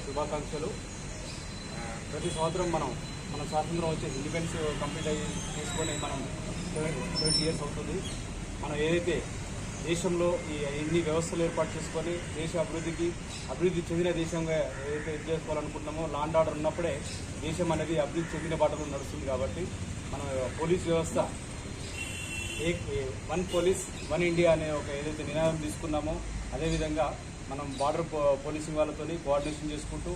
శుభాకాంక్షలు. ప్రతి సంవత్సరం మన స్వాతంత్రం వచ్చే ఇండిపెండెన్స్ కంప్లీట్ అయ్యి చేసుకొని మనం 70 years అవుతుంది. మనం ఏదైతే దేశంలో ఇన్ని వ్యవస్థలు ఏర్పాటు చేసుకొని దేశ అభివృద్ధి చెందిన దేశంగా ఏదైతే ఇది చేసుకోవాలనుకుంటున్నామో లా అండ్ ఆర్డర్ ఉన్నప్పుడే దేశం అనేది అభివృద్ధి చెందిన బాటలో నడుస్తుంది. కాబట్టి మన పోలీస్ వ్యవస్థ వన్ పోలీస్ వన్ ఇండియా అనే ఒక ఏదైతే నినాదం తీసుకున్నామో అదేవిధంగా మనం బార్డర్ పోలీసింగ్ వాళ్ళతో కోఆర్డినేషన్ చేసుకుంటూ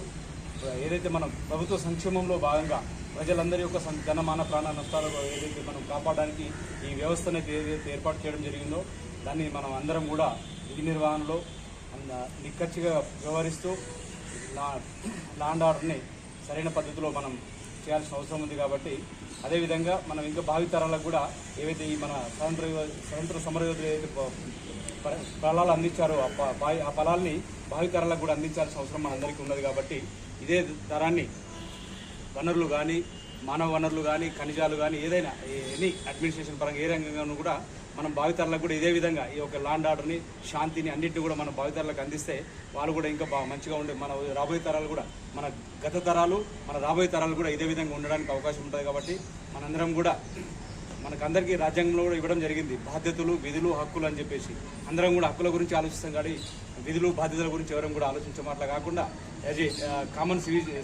ఏదైతే మనం ప్రభుత్వ సంక్షేమంలో భాగంగా ప్రజలందరి యొక్క ధనమాన ప్రాణ నష్టాలు ఏదైతే మనం కాపాడడానికి ఈ వ్యవస్థను ఏదైతే ఏర్పాటు చేయడం జరిగిందో దాన్ని మనం అందరం కూడా విధి నిర్వహణలో నిక్కచ్చిగా వ్యవహరిస్తూ లా అండ్ ఆర్డర్ని సరైన పద్ధతిలో మనం చేయాల్సిన అవసరం ఉంది. కాబట్టి అదేవిధంగా మనం ఇంకా భావితరాలకు కూడా ఏవైతే ఈ మన స్వతంత్ర సమరయోధులు ఏదైతే ఫలాలు అందించారో ఆ ఫలాల్ని భావితరాలకు కూడా అందించాల్సిన అవసరం మనందరికీ ఉన్నది. కాబట్టి ఇదే తరాన్ని వనరులు కానీ మానవ వనరులు కానీ ఖనిజాలు కానీ ఏదైనా ఎనీ అడ్మినిస్ట్రేషన్ పరంగా ఏ రంగంగానూ కూడా మనం భావితరాలకు కూడా ఇదే విధంగా ఈ యొక్క లా అండ్ ఆర్డర్ని శాంతిని అన్నింటినీ కూడా మనం భావితరాలకు అందిస్తే వాళ్ళు కూడా ఇంకా మంచిగా ఉండే మన రాబోయే తరాలు కూడా మన గత తరాలు మన రాబోయే తరాలు కూడా ఇదే విధంగా ఉండడానికి అవకాశం ఉంటుంది. కాబట్టి మనందరం కూడా మనకందరికీ రాజ్యాంగంలో కూడా ఇవ్వడం జరిగింది బాధ్యతలు విధులు హక్కులు అని చెప్పేసి. అందరం కూడా హక్కుల గురించి ఆలోచిస్తాం కానీ విధులు బాధ్యతల గురించి ఎవరం కూడా ఆలోచించడం అట్లా కాకుండా యాజ్ ఏ కామన్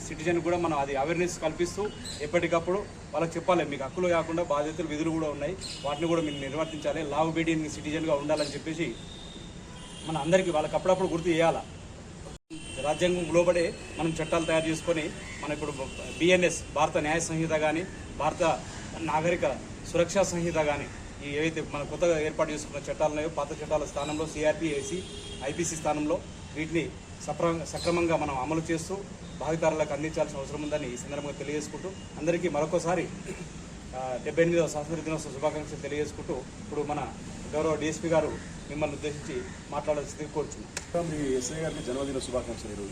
సిటిజన్ కూడా మనం అది అవేర్నెస్ కల్పిస్తూ ఎప్పటికప్పుడు వాళ్ళకి చెప్పాలి మీకు హక్కులు కాకుండా బాధ్యతలు విధులు కూడా ఉన్నాయి, వాటిని కూడా మీరు నిర్వర్తించాలి, లా ఒబీడియెంట్ సిటిజన్గా ఉండాలని చెప్పేసి మన అందరికీ వాళ్ళకి అప్పుడప్పుడు గుర్తు చేయాలి. రాజ్యాంగం లోబడే మనం చట్టాలు తయారు చేసుకొని మనం ఇప్పుడు బిఎన్ఎస్ భారత న్యాయ సంహిత కానీ భారత నాగరిక సురక్షా సంహిత కానీ ఈ ఏవైతే మన కొత్తగా ఏర్పాటు చేసుకున్న చట్టాలు ఉన్నాయో పాత చట్టాల స్థానంలో సిఆర్పి ఐపీసీ స్థానంలో వీటిని సక్రమంగా మనం అమలు చేస్తూ భావితరాలకు అందించాల్సిన అవసరం ఉందని ఈ సందర్భంగా తెలియజేసుకుంటూ అందరికీ మరొకసారి 78వ స్వాతంత్ర దినోత్సవ శుభాకాంక్షలు తెలియజేసుకుంటూ ఇప్పుడు మన గౌరవ డిఎస్పీ గారు మిమ్మల్ని ఉద్దేశించి మాట్లాడాల్సింది కోరుచున్నాం. మీ ఎస్ఐ గారికి జన్మదిన శుభాకాంక్షలు. ఈరోజు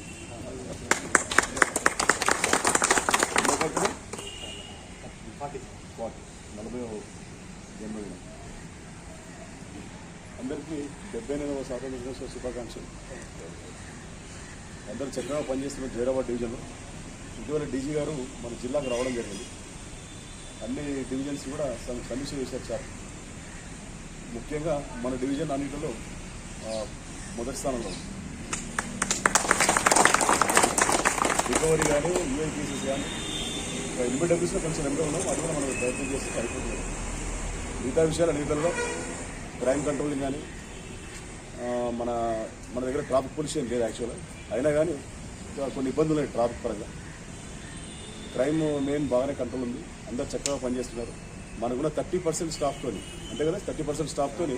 40వ జన్మదినం. అందరికీ 78వ స్వాతంత్ర దినోత్సవ శుభాకాంక్షలు. అందరూ చక్కగా పనిచేస్తున్న జైరాబాద్ డివిజన్లో ఇటీవల డీజీ గారు మన జిల్లాకు రావడం జరిగింది. అన్ని డివిజన్స్ కూడా సమీక్ష చేశారు సార్. ముఖ్యంగా మన డివిజన్ అన్నింటిలో మొదటి స్థానంలో రికవరీ కానీ యూఐపీసీస్ కానీ ఎన్బిడబ్ల్యూస్లో కొంచెం నెంబర్ ఉన్నాం. అది కూడా మనం ప్రయత్నం చేస్తే సరిపోతుంది. మిగతా విషయాలు అన్నింటిలో క్రైమ్ కంట్రోలింగ్ కానీ మన దగ్గర ట్రాఫిక్ పొల్యూషన్ లేదు యాక్చువల్గా, అయినా కానీ కొన్ని ఇబ్బందులు ఉన్నాయి ట్రాఫిక్ పరంగా. క్రైమ్ మెయిన్ బాగానే కంట్రోల్ ఉంది, అందరు చక్కగా పనిచేస్తున్నారు. మనకున్న 30% స్టాఫ్తోని అంతే కదా 30% స్టాఫ్తోని